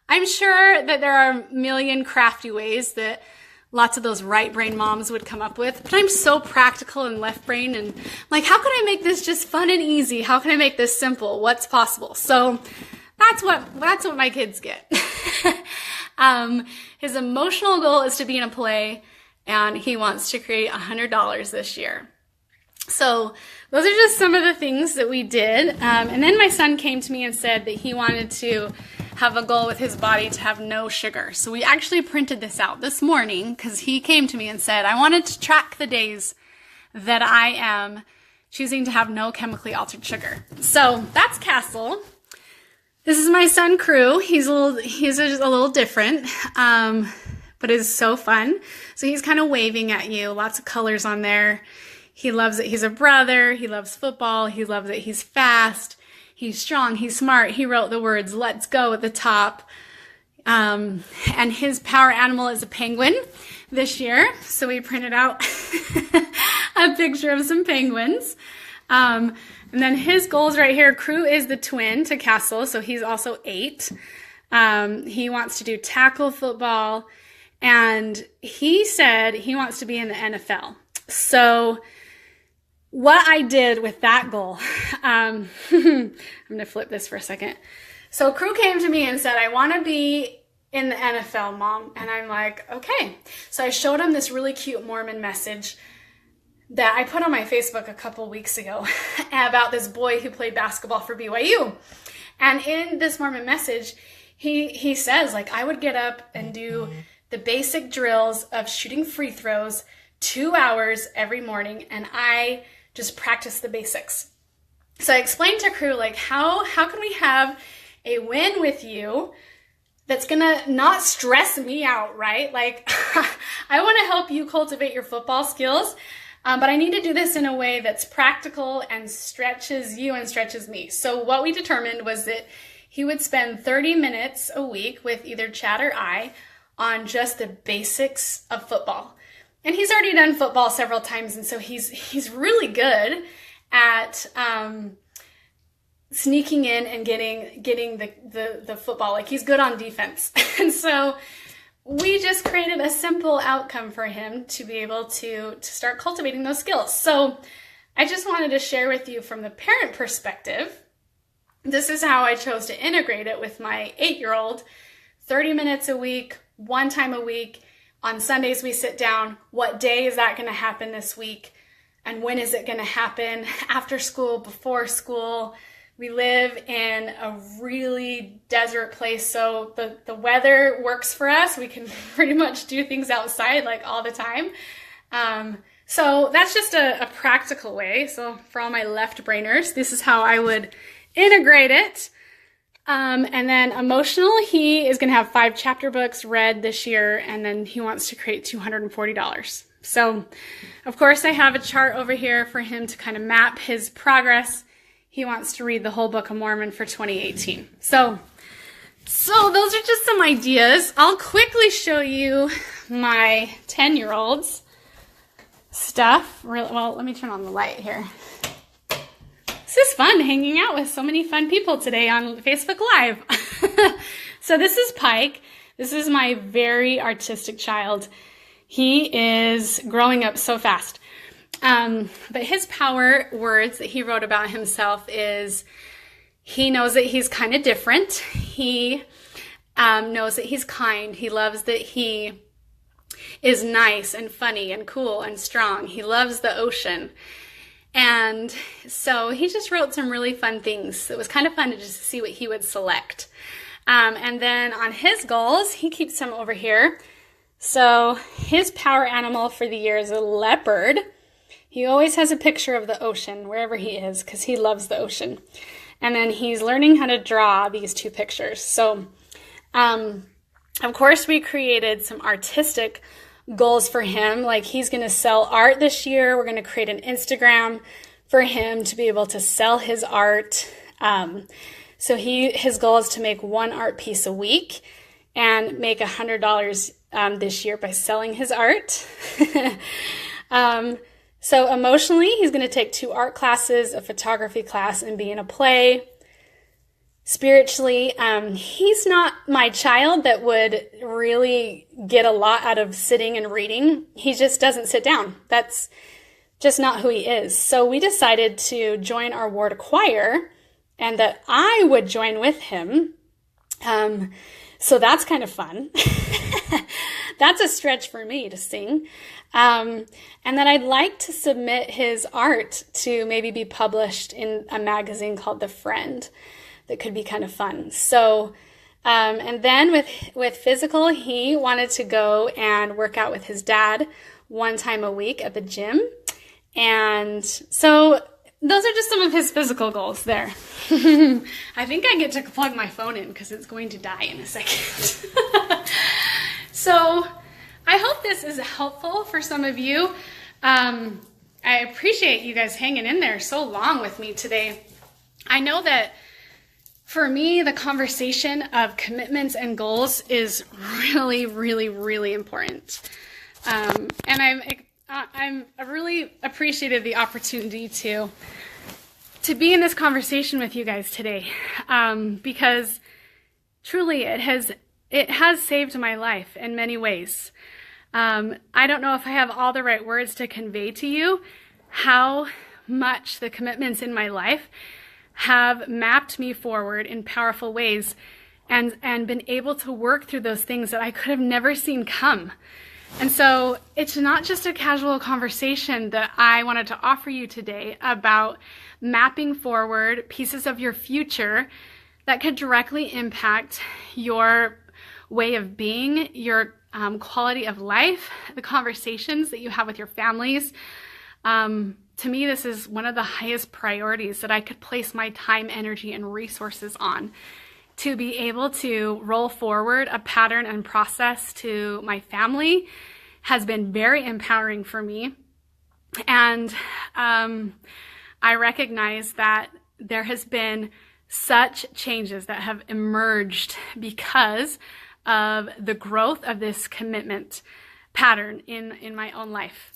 I'm sure that there are a million crafty ways that lots of those right brain moms would come up with, but I'm so practical and left brain, and like, how can I make this just fun and easy? How can I make this simple? What's possible? So that's what my kids get. His emotional goal is to be in a play, and he wants to create $100 this year. So those are just some of the things that we did. And then my son came to me and said that he wanted to have a goal with his body to have no sugar. So we actually printed this out this morning because he came to me and said, I wanted to track the days that I am choosing to have no chemically altered sugar. So that's Castle. This is my son Crew. He's a little different, but it's so fun. So he's kind of waving at you, lots of colors on there. He loves it. He's a brother. He loves football. He loves it. He's fast. He's strong. He's smart. He wrote the words, "Let's go" at the top. And his power animal is a penguin this year. So we printed out a picture of some penguins. And then his goals right here, Crew is the twin to Castle. So he's also 8. He wants to do tackle football, and he said he wants to be in the NFL. So what I did with that goal, I'm going to flip this for a second. So Crew came to me and said, I want to be in the NFL, Mom. And I'm like, okay. So I showed him this really cute Mormon message that I put on my Facebook a couple weeks ago about this boy who played basketball for BYU. And in this Mormon message, he says, like, I would get up and do the basic drills of shooting free throws 2 hours every morning, and I just practice the basics. So I explained to Crew, like, how can we have a win with you that's gonna not stress me out, right? Like, I want to help you cultivate your football skills, but I need to do this in a way that's practical and stretches you and stretches me. So what we determined was that he would spend 30 minutes a week with either Chad or I on just the basics of football. And he's already done football several times, and so he's really good at sneaking in and getting the football. Like, he's good on defense. And so we just created a simple outcome for him to be able to start cultivating those skills. So I just wanted to share with you from the parent perspective, this is how I chose to integrate it with my 8-year-old. 30 minutes a week, one time a week. On Sundays we sit down. What day is that going to happen this week? And when is it going to happen? After school, before school? We live in a really desert place, so the weather works for us. We can pretty much do things outside like all the time. So that's just a practical way. So for all my left brainers, this is how I would integrate it. And then emotional, he is going to have 5 chapter books read this year, and then he wants to create $240. So of course I have a chart over here for him to kind of map his progress. He wants to read the whole Book of Mormon for 2018. So those are just some ideas. I'll quickly show you my 10-year-old's stuff. Well, let me turn on the light here. This is fun, hanging out with so many fun people today on Facebook Live. So this is Pike. This is my very artistic child. He is growing up so fast. But his power words that he wrote about himself is he knows that he's kind of different. He knows that he's kind. He loves that he is nice and funny and cool and strong. He loves the ocean. And so he just wrote some really fun things. It was kind of fun to just see what he would select. And then on his goals, he keeps some over here. So his power animal for the year is a leopard. He always has a picture of the ocean wherever he is because he loves the ocean. And then he's learning how to draw these 2 pictures. So, of course, we created some artistic goals for him. Like, he's going to sell art this year. We're going to create an Instagram for him to be able to sell his art. So his goal is to make 1 art piece a week and make $100 this year by selling his art. So emotionally, he's going to take 2 art classes, a photography class, and be in a play. Spiritually, he's not my child that would really get a lot out of sitting and reading. He just doesn't sit down. That's just not who he is. So we decided to join our ward choir and that I would join with him. So that's kind of fun. That's a stretch for me to sing. And then I'd like to submit his art to maybe be published in a magazine called The Friend. That could be kind of fun. So, and then with physical, he wanted to go and work out with his dad 1 time a week at the gym. And so those are just some of his physical goals there. I think I get to plug my phone in because it's going to die in a second. So I hope this is helpful for some of you. I appreciate you guys hanging in there so long with me today. I know that for me, the conversation of commitments and goals is really, really, really important. And I'm really appreciative of the opportunity to be in this conversation with you guys today, because truly, it has saved my life in many ways. I don't know if I have all the right words to convey to you how much the commitments in my life have mapped me forward in powerful ways and been able to work through those things that I could have never seen come. And so it's not just a casual conversation that I wanted to offer you today about mapping forward pieces of your future that could directly impact your way of being, your quality of life, the conversations that you have with your families. To me, this is one of the highest priorities that I could place my time, energy, and resources on, to be able to roll forward a pattern and process to my family has been very empowering for me. And I recognize that there has been such changes that have emerged because of the growth of this commitment pattern in my own life.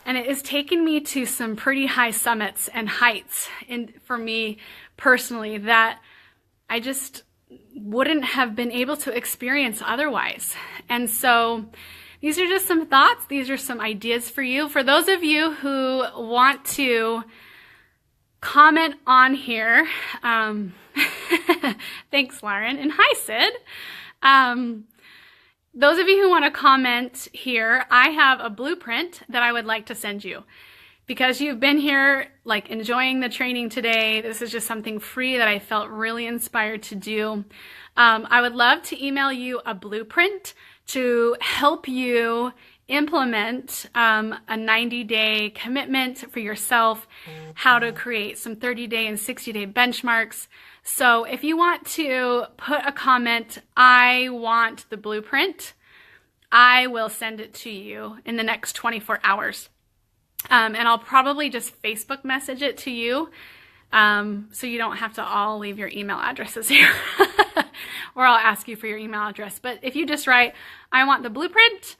And it has taken me to some pretty high summits and heights for me personally that I just wouldn't have been able to experience otherwise. And so these are just some thoughts. These are some ideas for you. For those of you who want to comment on here, thanks, Lauren, and hi, Sid. Those of you who want to comment here, I have a blueprint that I would like to send you. Because you've been here, like, enjoying the training today, this is just something free that I felt really inspired to do. I would love to email you a blueprint to help you implement a 90-day commitment for yourself, how to create some 30-day and 60-day benchmarks. So if you want to put a comment, I want the blueprint, I will send it to you in the next 24 hours. And I'll probably just Facebook message it to you, so you don't have to all leave your email addresses here, or I'll ask you for your email address. But if you just write, I want the blueprint,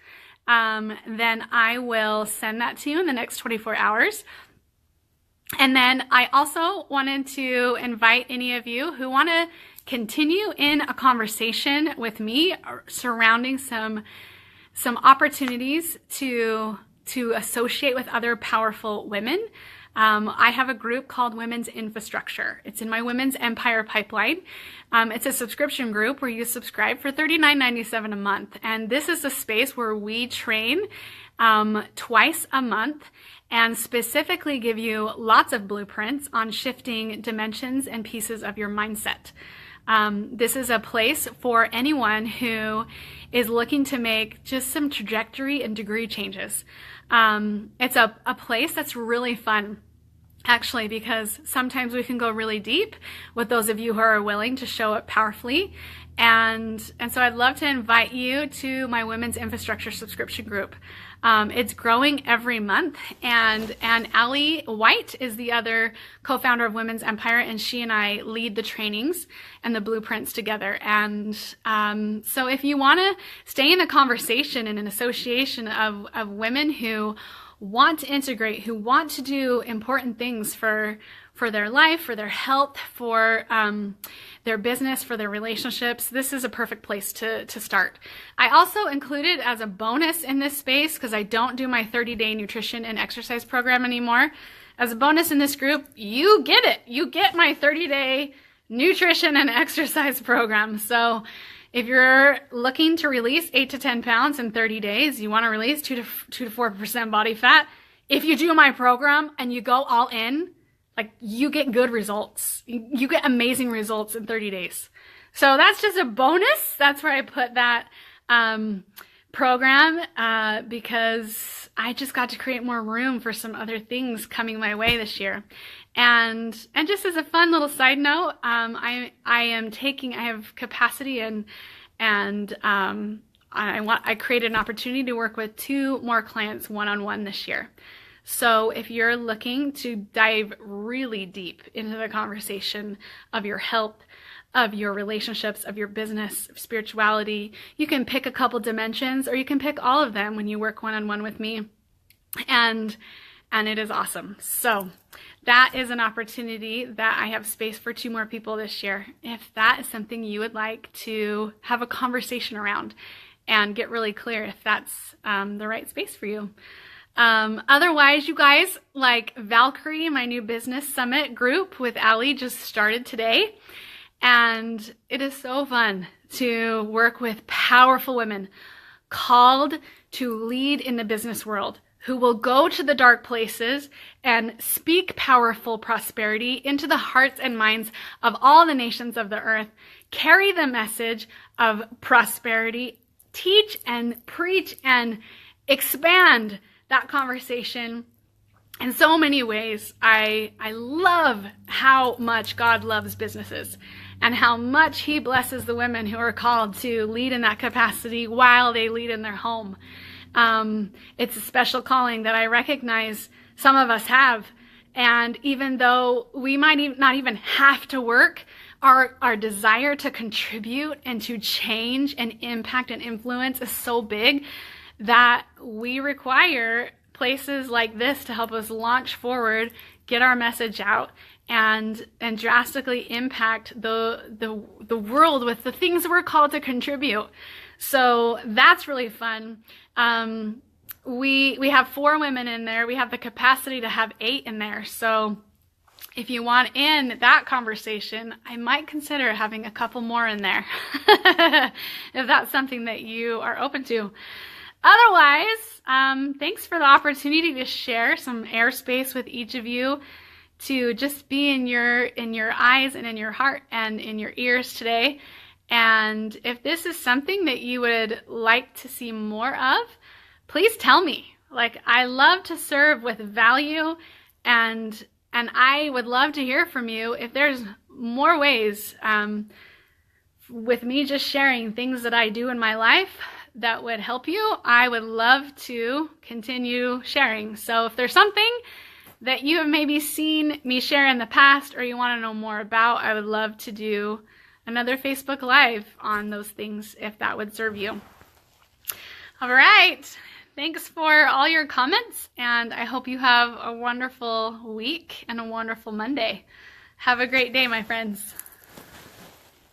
then I will send that to you in the next 24 hours. And then I also wanted to invite any of you who want to continue in a conversation with me surrounding some opportunities to associate with other powerful women. I have a group called Women's Infrastructure. It's in my Women's Empire pipeline. It's a subscription group where you subscribe for $39.97 a month. And this is a space where we train twice a month and specifically give you lots of blueprints on shifting dimensions and pieces of your mindset. This is a place for anyone who is looking to make just some trajectory and degree changes. It's a place that's really fun, actually, because sometimes we can go really deep with those of you who are willing to show up powerfully. And so I'd love to invite you to my Women's Infrastructure subscription group. It's growing every month, and Allie White is the other co-founder of Women's Empire, and she and I lead the trainings and the blueprints together. And so if you want to stay in a conversation and an association of women who want to integrate, who want to do important things for their life, for their health, for their business, for their relationships, this is a perfect place to start. I also included as a bonus in this space, because I don't do my 30-day nutrition and exercise program anymore, as a bonus in this group, you get it. You get my 30-day nutrition and exercise program. So if you're looking to release 8 to 10 pounds in 30 days, you want to release 2 to 4% body fat, if you do my program and you go all in, like, you get good results. You get amazing results in 30 days. So that's just a bonus. That's where I put that program because I just got to create more room for some other things coming my way this year. And just as a fun little side note, I have capacity and I created an opportunity to work with 2 more clients one-on-one this year. So if you're looking to dive really deep into the conversation of your health, of your relationships, of your business, of spirituality, you can pick a couple dimensions or you can pick all of them when you work one-on-one with me. And and it is awesome. So that is an opportunity that I have space for 2 more people this year. If that is something you would like to have a conversation around and get really clear if that's the right space for you. Otherwise, you guys, like Valkyrie, my new business summit group with Allie just started today. And it is so fun to work with powerful women called to lead in the business world, who will go to the dark places and speak powerful prosperity into the hearts and minds of all the nations of the earth, carry the message of prosperity, teach and preach and expand that conversation in so many ways. I love how much God loves businesses and how much he blesses the women who are called to lead in that capacity while they lead in their home. It's a special calling that I recognize some of us have. And even though we might not even have to work, our desire to contribute and to change and impact and influence is so big that we require places like this to help us launch forward, get our message out, and drastically impact the world with the things we're called to contribute. So that's really fun. We have 4 women in there. We have the capacity to have 8 in there. So if you want in that conversation, I might consider having a couple more in there if that's something that you are open to. Otherwise, thanks for the opportunity to share some airspace with each of you, to just be in your eyes and in your heart and in your ears today. And if this is something that you would like to see more of, please tell me. Like, I love to serve with value, and I would love to hear from you if there's more ways with me just sharing things that I do in my life that would help you. I would love to continue sharing. So if there's something that you have maybe seen me share in the past or you want to know more about, I would love to do another Facebook Live on those things if that would serve you. All right. Thanks for all your comments, and I hope you have a wonderful week and a wonderful Monday. Have a great day, my friends.